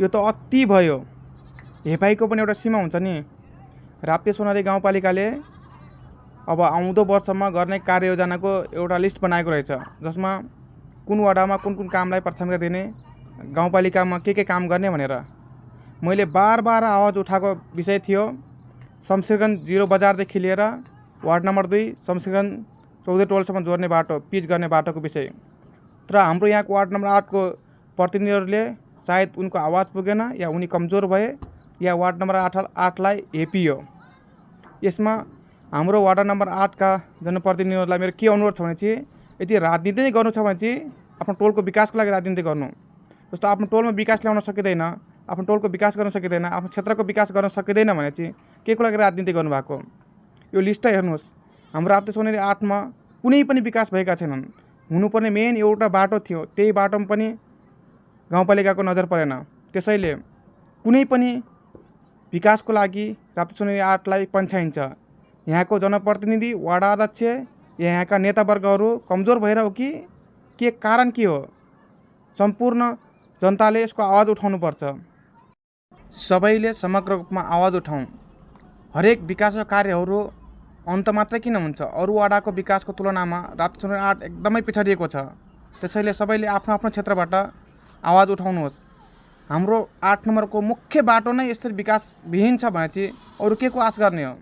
यो त अति भयो। हेपाइको पनि एउटा सीमा हुन्छ नि। राप्ती सोनारी गाउँपालिकाले अब आउँदो वर्षमा गर्ने कार्ययोजनाको एउटा लिस्ट बनाएको रहेछ, जसमा कुन वडामा कुन कामलाई प्राथमिकता दिने, गाउँपालिकामा के काम गर्ने भनेर। मैले बार बार आवाज उठाएको विषय थियो शमशेरगञ्ज 0 बजारदेखि लिएर वार्ड नम्बर 2 शमशेरगञ्ज 14 टोलसम्म जोड्ने बाटो, पिच गर्ने बाटोको विषय। तर हाम्रो यहाँको वार्ड नम्बर 8 को प्रतिनिधिहरूले सायद उनको आवाज पुगेन, या उनी कमजोर भए, या वार्ड नम्बर 8लाई हेपियो। यसमा हाम्रो वार्ड नम्बर 8 का जनप्रतिनिधिहरूलाई मेरो के अनुरोध छ भने चाहिँ, यदि राजनीति नै गर्नु छ भने चाहिँ आफ्नो टोलको विकासको लागि राजनीति गर्नु। जस्तो आफ्नो टोलमा विकास ल्याउन सकिँदैन, आफ्नो टोलको विकास गर्न सकिँदैन, आफ्नो क्षेत्रको विकास गर्न सकिँदैन भने चाहिँ के को लागि राजनीति गर्नुभएको। यो लिस्टै हेर्नुहोस्, हाम्रो राप्ती सोनारी 8 मा कुनै पनि विकास भएका छैनन्। हुनुपर्ने मेन एउटा बाटो थियो, त्यही बाटोमा पनि गाउँपालिकाको नजर परेन। त्यसैले कुनै पनि विकासको लागि राप्ती सोनारी 8लाई पन्छाइन्छ। यहाँको जनप्रतिनिधि, वार्ड अध्यक्ष, यहाँका नेतावर्गहरू कमजोर भएर हो कि के कारण के हो? सम्पूर्ण जनताले यसको आवाज उठाउनुपर्छ। सबैले समग्र रूपमा आवाज उठाउँ। हरेक विकासका कार्यहरू अन्त मात्रै किन हुन्छ? अरू वडाको विकासको तुलनामा राप्ती सोनारी 8 एकदमै पिछडिएको छ। त्यसैले सबैले आफ्नो आफ्नो क्षेत्रबाट आवाज उठाउनुहोस्। हाम्रो 8 नम्बरको मुख्य बाटो नै यस्तरी विकासविहीन छ भने चाहिँ अरू के को आश गर्ने हो?